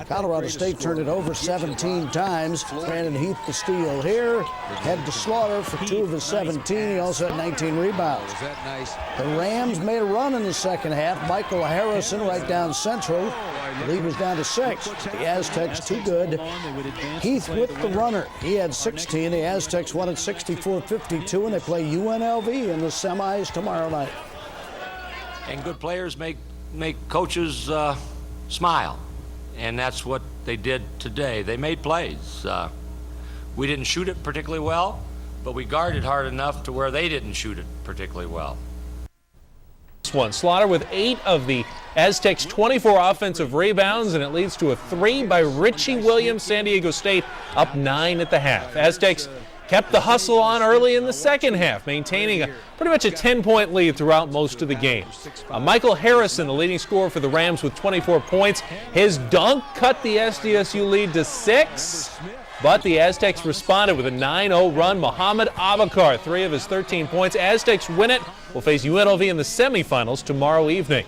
Colorado State turned it over 17 times. Brandon Heath the steal here. Head to Slaughter for 2 of his 17. He also had 19 rebounds. The Rams made a run in the second half. Michael Harrison right down central. The lead was down to 6. The Aztecs too good. Heath with the runner. He had 16. The Aztecs won at 64-52, and they play UNLV in the semis tomorrow night. And good players make coaches smile, and that's what they did today. They made plays. We didn't shoot it particularly well, but we guarded hard enough to where they didn't shoot it particularly well. Slaughter with 8 of the Aztecs' 24 offensive rebounds, and it leads to a 3 by Richie Williams. San Diego State up 9 at the half. Aztecs kept the hustle on early in the second half, maintaining pretty much a 10-point lead throughout most of the game. Michael Harrison, the leading scorer for the Rams with 24 points. His dunk cut the SDSU lead to 6, but the Aztecs responded with a 9-0 run. Mohamed Abakar, 3 of his 13 points. Aztecs win it. Will face UNLV in the semifinals tomorrow evening.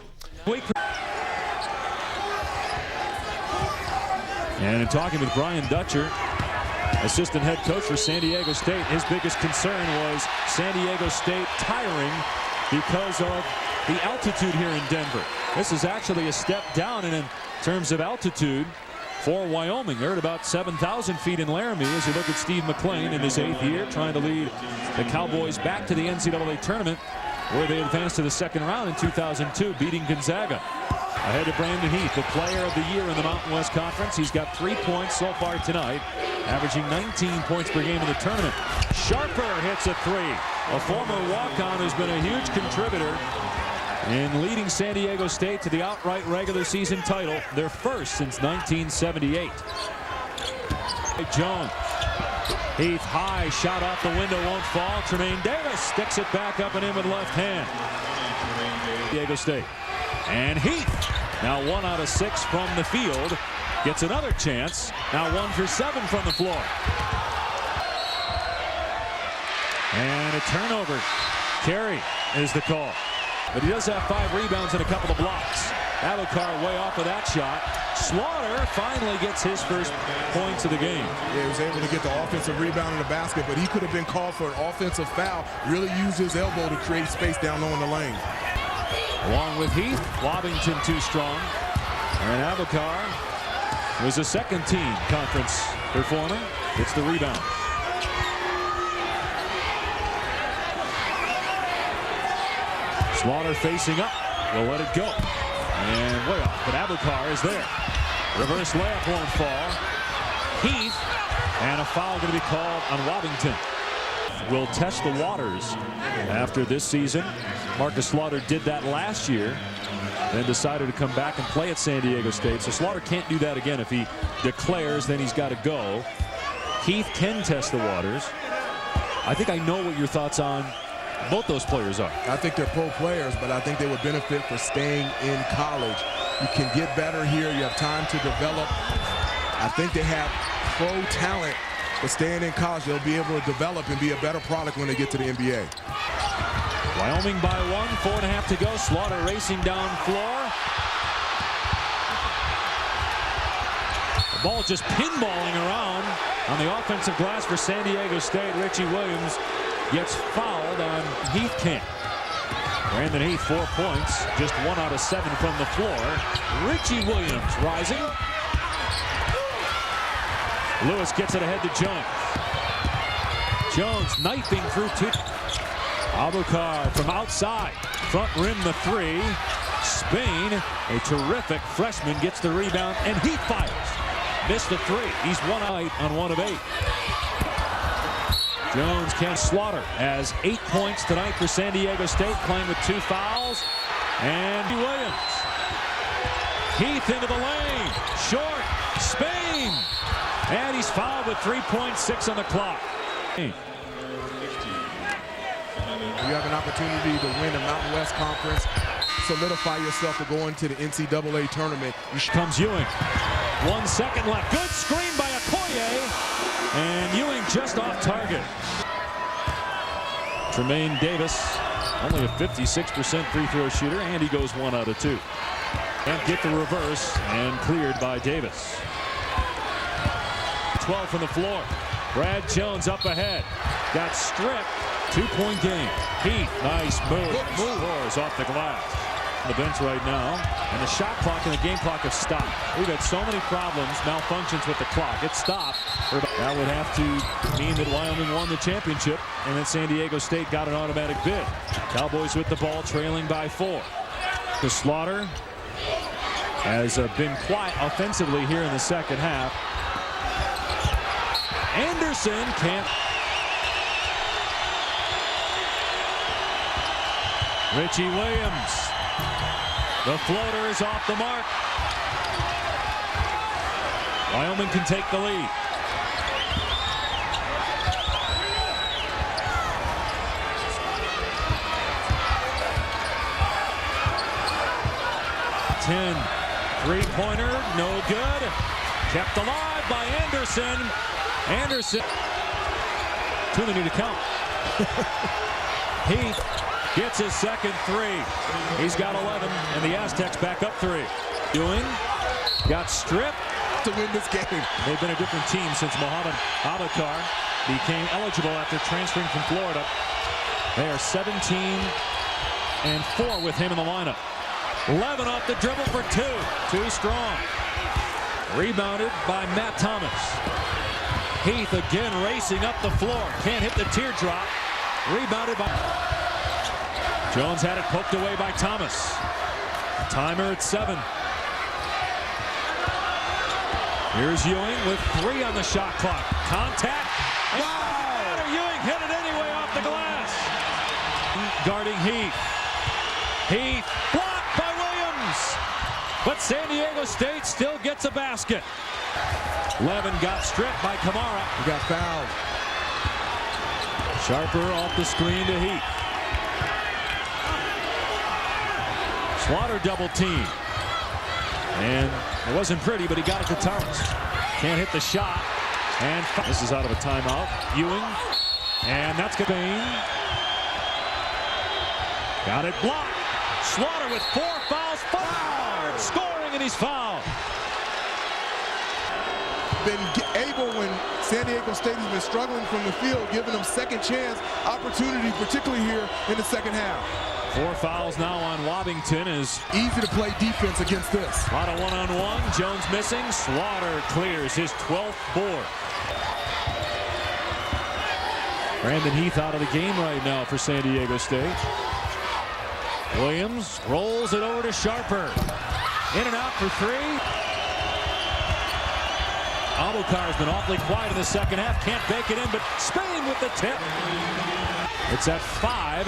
And in talking with Brian Dutcher, assistant head coach for San Diego State, his biggest concern was San Diego State tiring because of the altitude here in Denver. This is actually a step down in terms of altitude for Wyoming. They're at about 7,000 feet in Laramie as you look at Steve McClain in his 8th year trying to lead the Cowboys back to the NCAA tournament, where they advanced to the second round in 2002, beating Gonzaga. Ahead to Brandon Heath, the player of the year in the Mountain West Conference. He's got 3 points so far tonight, averaging 19 points per game in the tournament. Sharper hits a 3. A former walk-on who's been a huge contributor in leading San Diego State to the outright regular season title, their first since 1978. Jones. Heath high, shot off the window, won't fall. Tremaine Davis sticks it back up and in with left hand. Diego State. And Heath, now 1 out of 6 from the field, gets another chance. Now 1 for 7 from the floor. And a turnover. Carey is the call. But he does have 5 rebounds and a couple of blocks. Abakar way off of that shot. Slaughter finally gets his first points of the game. Yeah, he was able to get the offensive rebound in the basket, but he could have been called for an offensive foul. Really used his elbow to create space down low in the lane. Along with Heath, Wobington too strong. And Abakar was a second-team conference performer. Gets the rebound. Slaughter facing up. Will let it go. And way off, but Abakar is there. Reverse layup won't fall. Heath, and a foul going to be called on Wobington. Will test the waters after this season. Marcus Slaughter did that last year, then decided to come back and play at San Diego State. So Slaughter can't do that again. If he declares, then he's got to go. Heath can test the waters. I think I know what your thoughts on both those players are. I think they're pro players, but I think they would benefit for staying in college. You can get better here. You have time to develop. I think they have pro talent, but staying in college, they'll be able to develop and be a better product when they get to the NBA. Wyoming by 1, 4.5 to go. Slaughter racing down floor. The ball just pinballing around on the offensive glass for San Diego State. Richie Williams gets fouled on Heath Camp. Brandon Heath, 4 points, just 1 out of 7 from the floor. Richie Williams rising. Lewis gets it ahead to Jones. Jones knifing through 2. Abakar from outside. Front rim the 3. Spain, a terrific freshman, gets the rebound, and he fires. Missed the 3. He's 1 out on 1 of 8. Jones can't. Slaughter has 8 points tonight for San Diego State, playing with 2 fouls. And Williams. Heath into the lane. Short. Spain. And he's fouled with 3.6 on the clock. You have an opportunity to win the Mountain West Conference, solidify yourself to go into the NCAA tournament. Comes Ewing. 1 second left. Good screen by Okoye. And Ewing just off target. Tremaine Davis, only a 56% free throw shooter, and he goes 1 out of 2. Can't get the reverse, and cleared by Davis. 12 from the floor. Brad Jones up ahead. Got stripped. 2-point game. Heath, nice move. Scores off the glass. On the bench right now. And the shot clock and the game clock have stopped. We've had so many problems, malfunctions with the clock. It stopped. That would have to mean that Wyoming won the championship and that San Diego State got an automatic bid. Cowboys with the ball, trailing by 4. The Slaughter has been quiet offensively here in the second half. Anderson can't. Richie Williams. The floater is off the mark. Wyoming can take the lead. Three-pointer, no good. Kept alive by Anderson. Anderson. Two they need to count. Heath gets his second 3. He's got 11, and the Aztecs back up 3. Ewing got stripped to win this game. They've been a different team since Mohamed Abakar became eligible after transferring from Florida. They are 17-4 with him in the lineup. 11 off the dribble for 2. Too strong. Rebounded by Matt Thomas. Heath again racing up the floor. Can't hit the teardrop. Rebounded by Jones. Had it poked away by Thomas. Timer at 7. Here's Ewing with 3 on the shot clock. Contact. Wow! Ewing hit it anyway off the glass. Guarding Heath. Heath blocked by Williams. But San Diego State still gets a basket. Levin got stripped by Kamara. He got fouled. Sharper off the screen to Heath. Slaughter double team. And it wasn't pretty, but he got it to Thomas. Can't hit the shot. And this is out of a timeout. Ewing. And that's good. Got it blocked. Slaughter with 4 fouls. Fouled. Scoring, and he's fouled. Been able, when San Diego State has been struggling from the field, giving them second chance opportunity, particularly here in the second half. 4 fouls now on Waddington. Is easy to play defense against this. A lot of one-on-one. Jones missing. Slaughter clears his 12th board. Brandon Heath out of the game right now for San Diego State. Williams rolls it over to Sharper. In and out for 3. Abokar's been awfully quiet in the second half. Can't bake it in, but Spain with the tip. It's at 5.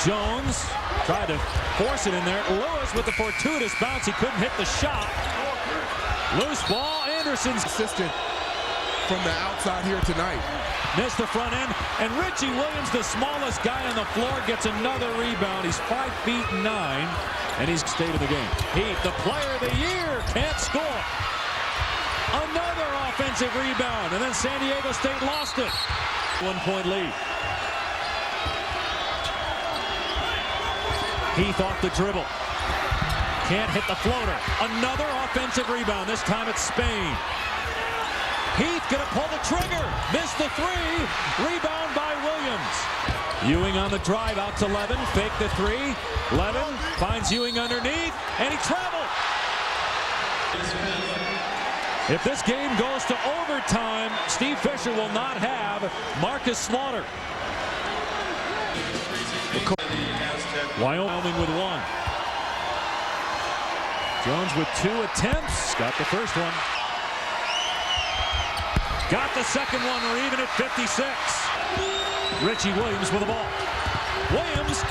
Jones tried to force it in there. Lewis with the fortuitous bounce. He couldn't hit the shot. Loose ball. Anderson's assistant from the outside here tonight. Missed the front end. And Richie Williams, the smallest guy on the floor, gets another rebound. He's 5'9", and he's stayed in the game. Heath, the player of the year, can't score. Another offensive rebound, and then San Diego State lost it. 1-point lead. Heath off the dribble. Can't hit the floater. Another offensive rebound. This time it's Spain. Heath gonna pull the trigger. Missed the 3. Rebound by Williams. Ewing on the drive out to Levin. Fake the 3. Levin finds Ewing underneath, and he traveled. If this game goes to overtime, Steve Fisher will not have Marcus Slaughter. Wyoming with 1. Jones with 2 attempts. Got the first one. Got the second one. We're even at 56. Richie Williams with the ball. Williams